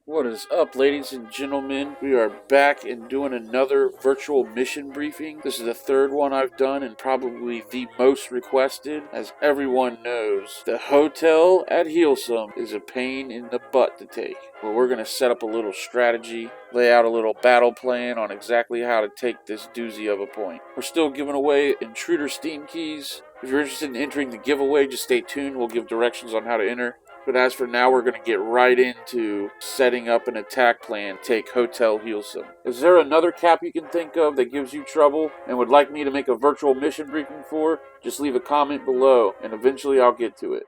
What is up, ladies and gentlemen? We are back and doing another virtual mission briefing. This is the third one I've done and probably the most requested. As everyone knows, the hotel at Heelsum is a pain in the butt to take. Well, we're going to set up a little strategy, lay out a little battle plan on exactly how to take this doozy of a point. We're still giving away intruder Steam keys. If you're interested in entering the giveaway, just stay tuned. We'll give directions on how to enter. But as for now, we're going to get right into setting up an attack plan to take Hotel Heelsum. Is there another cap you can think of that gives you trouble and would like me to make a virtual mission briefing for? Just leave a comment below and eventually I'll get to it.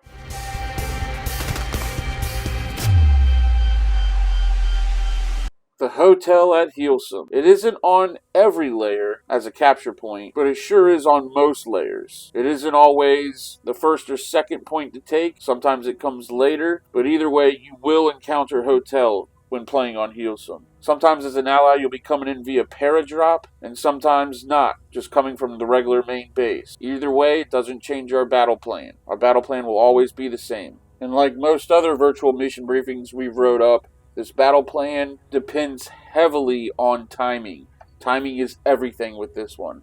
The hotel at Heelsum. It isn't on every layer as a capture point, but it sure is on most layers. It isn't always the first or second point to take. Sometimes it comes later, but either way, you will encounter hotel when playing on Heelsum. Sometimes as an ally, you'll be coming in via paradrop, and sometimes not, just coming from the regular main base. Either way, it doesn't change our battle plan. Our battle plan will always be the same. And like most other virtual mission briefings we've wrote up, this battle plan depends heavily on timing. Timing is everything with this one.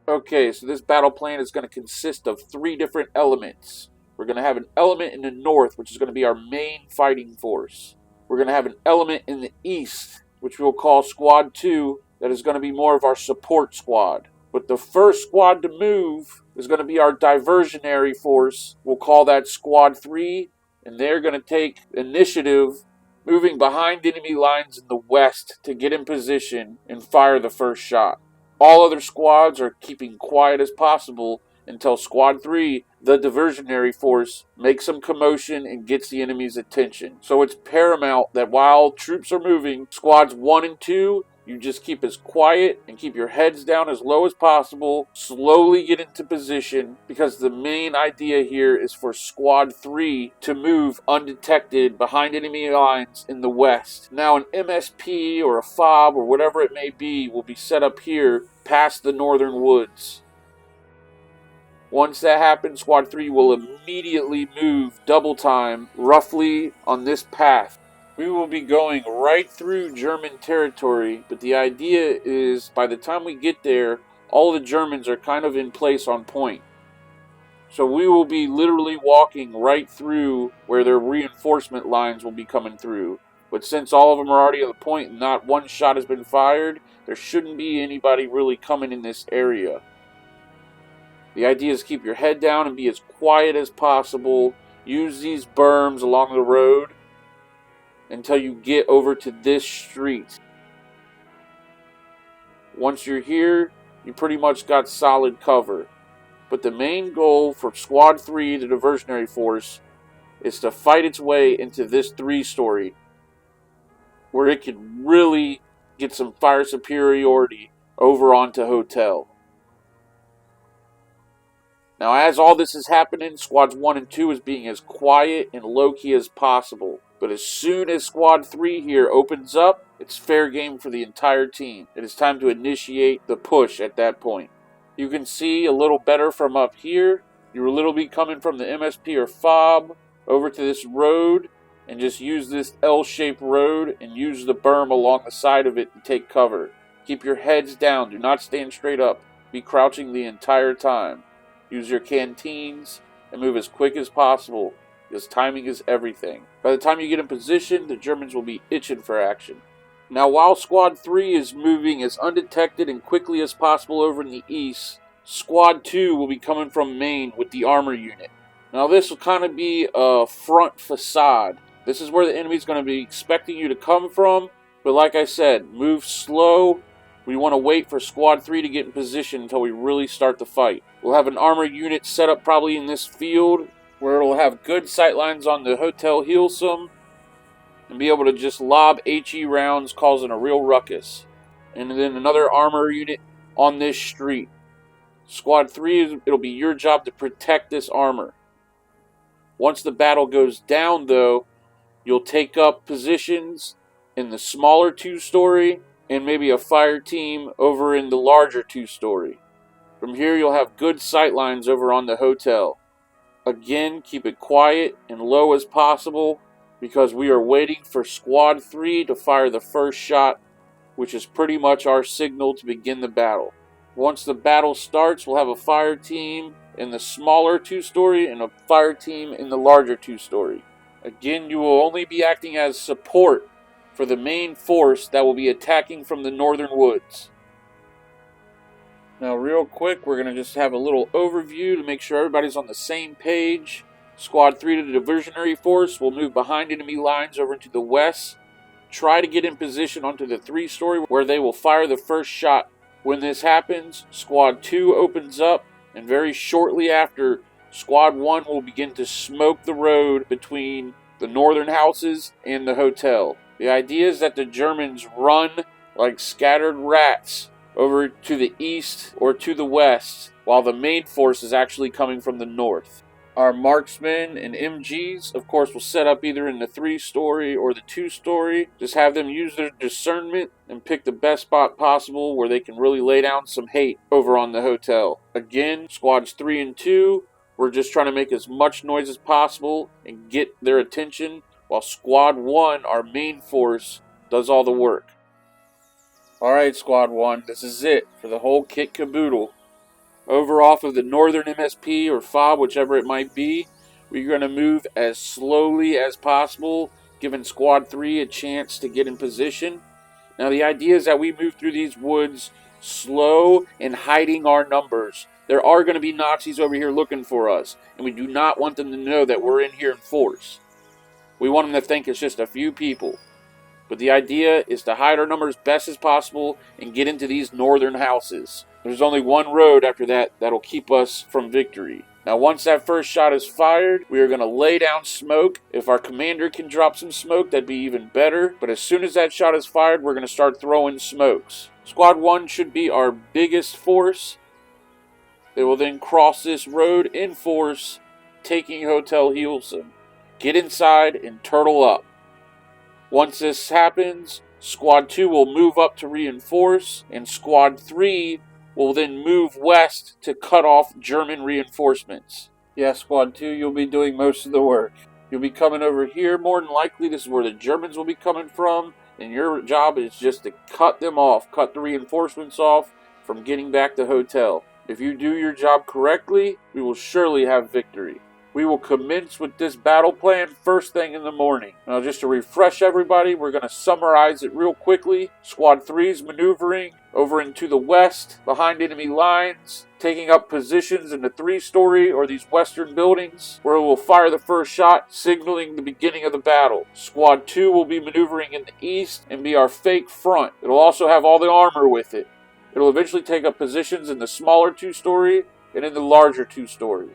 Okay, so this battle plan is going to consist of 3 different elements. We're going to have an element in the north, which is going to be our main fighting force. We're going to have an element in the east, which we'll call Squad 2, that is going to be more of our support squad. But the first squad to move is going to be our diversionary force. We'll call that Squad 3. And they're going to take initiative moving behind enemy lines in the west to get in position and fire the first shot. All other squads are keeping quiet as possible until Squad 3, the diversionary force, makes some commotion and gets the enemy's attention. So it's paramount that while troops are moving, Squads 1 and 2, you just keep as quiet and keep your heads down as low as possible. Slowly get into position because the main idea here is for Squad 3 to move undetected behind enemy lines in the west. Now an MSP or a FOB or whatever it may be will be set up here past the northern woods. Once that happens, Squad 3 will immediately move double time roughly on this path. We will be going right through German territory, but the idea is by the time we get there, all the Germans are kind of in place on point. So we will be literally walking right through where their reinforcement lines will be coming through. But since all of them are already at the point and not one shot has been fired, there shouldn't be anybody really coming in this area. The idea is keep your head down and be as quiet as possible. Use these berms along the road until you get over to this street. Once you're here, you pretty much got solid cover. But the main goal for Squad 3, the diversionary force, is to fight its way into this 3-story, where it can really get some fire superiority over onto Hotel. Now, as all this is happening, Squads 1 and 2 is being as quiet and low-key as possible. But as soon as Squad 3 here opens up, it's fair game for the entire team. It is time to initiate the push at that point. You can see a little better from up here. You will literally be coming from the MSP or FOB over to this road and just use this L-shaped road and use the berm along the side of it to take cover. Keep your heads down. Do not stand straight up. Be crouching the entire time. Use your canteens and move as quick as possible because timing is everything. By the time you get in position, the Germans will be itching for action. Now, while Squad 3 is moving as undetected and quickly as possible over in the east, Squad 2 will be coming from main with the armor unit. Now, this will kind of be a front facade. This is where the enemy's going to be expecting you to come from, but like I said, move slow. We want to wait for Squad 3 to get in position until we really start the fight. We'll have an armor unit set up probably in this field where it'll have good sightlines on the Hotel Heelsum and be able to just lob HE rounds causing a real ruckus. And then another armor unit on this street. Squad 3, it'll be your job to protect this armor. Once the battle goes down though, you'll take up positions in the smaller 2-story and maybe a fire team over in the larger 2-story. From here, you'll have good sightlines over on the hotel. Again, keep it quiet and low as possible. because we are waiting for Squad 3 to fire the first shot, which is pretty much our signal to begin the battle. Once the battle starts, we'll have a fire team in the smaller 2-story and a fire team in the larger 2-story. Again, you will only be acting as support for the main force that will be attacking from the northern woods. Now, real quick, we're going to just have a little overview to make sure everybody's on the same page. Squad 3 to the diversionary force will move behind enemy lines over into the west. Try to get in position onto the 3-story where they will fire the first shot. When this happens, Squad 2 opens up, and very shortly after, Squad 1 will begin to smoke the road between the northern houses and the hotel. The idea is that the Germans run like scattered rats over to the east or to the west, while the main force is actually coming from the north. Our marksmen and MGs, of course, will set up either in the 3-story or the 2-story. Just have them use their discernment and pick the best spot possible where they can really lay down some hate over on the hotel. Again, Squads 3 and 2, we're just trying to make as much noise as possible and get their attention, while Squad 1, our main force, does all the work. Alright, Squad 1, this is it for the whole kit caboodle. Over off of the northern MSP or FOB, whichever it might be, we're going to move as slowly as possible, giving Squad 3 a chance to get in position. Now, the idea is that we move through these woods slow and hiding our numbers. There are going to be Nazis over here looking for us, and we do not want them to know that we're in here in force. We want them to think it's just a few people. But the idea is to hide our numbers best as possible and get into these northern houses. There's only one road after that that'll keep us from victory. Now, once that first shot is fired, we are going to lay down smoke. If our commander can drop some smoke, that'd be even better. But as soon as that shot is fired, we're going to start throwing smokes. Squad 1 should be our biggest force. They will then cross this road in force, taking Hotel Heelsum. Get inside and turtle up. Once this happens, Squad 2 will move up to reinforce, and Squad 3 will then move west to cut off German reinforcements. Yeah, Squad 2, you'll be doing most of the work. You'll be coming over here more than likely. This is where the Germans will be coming from, and your job is just to cut them off, cut the reinforcements off from getting back to hotel. If you do your job correctly, we will surely have victory. We will commence with this battle plan first thing in the morning. Now, just to refresh everybody, we're going to summarize it real quickly. Squad 3 is maneuvering over into the west, behind enemy lines, taking up positions in the 3-story or these western buildings, where it will fire the first shot, signaling the beginning of the battle. Squad 2 will be maneuvering in the east and be our fake front. It'll also have all the armor with it. It'll eventually take up positions in the smaller 2-story and in the larger 2-story.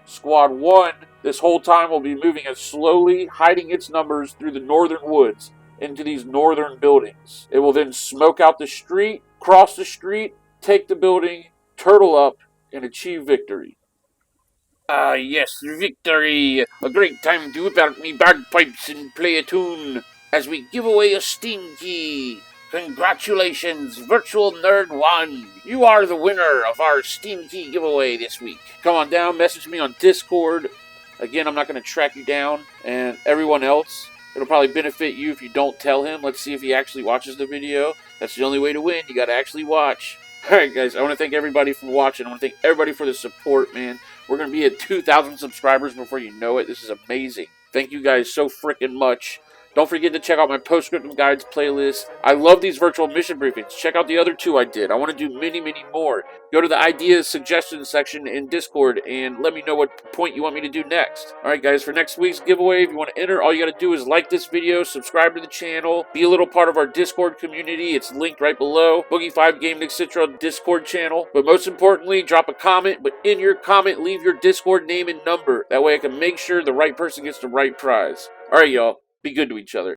Squad 1, this whole time, will be moving as slowly, hiding its numbers through the northern woods into these northern buildings. It will then smoke out the street, cross the street, take the building, turtle up, and achieve victory. Ah, yes, victory! A great time to whip out me bagpipes and play a tune as we give away a Steam key. Congratulations, Virtual Nerd 1! You are the winner of our Steam Key giveaway this week. Come on down, message me on Discord. Again, I'm not going to track you down. And everyone else, it'll probably benefit you if you don't tell him. Let's see if he actually watches the video. That's the only way to win. You got to actually watch. Alright guys, I want to thank everybody for watching. I want to thank everybody for the support, man. We're going to be at 2,000 subscribers before you know it. This is amazing. Thank you guys so freaking much. Don't forget to check out my Post-Scriptum Guides playlist. I love these virtual mission briefings. Check out the other 2 I did. I want to do many, many more. Go to the ideas suggestions section in Discord and let me know what point you want me to do next. Alright guys, for next week's giveaway, if you want to enter, all you got to do is like this video, subscribe to the channel, be a little part of our Discord community. It's linked right below. Boogie5 Gaming Etc. Discord channel. But most importantly, drop a comment, but in your comment, leave your Discord name and number. That way I can make sure the right person gets the right prize. Alright y'all. Be good to each other.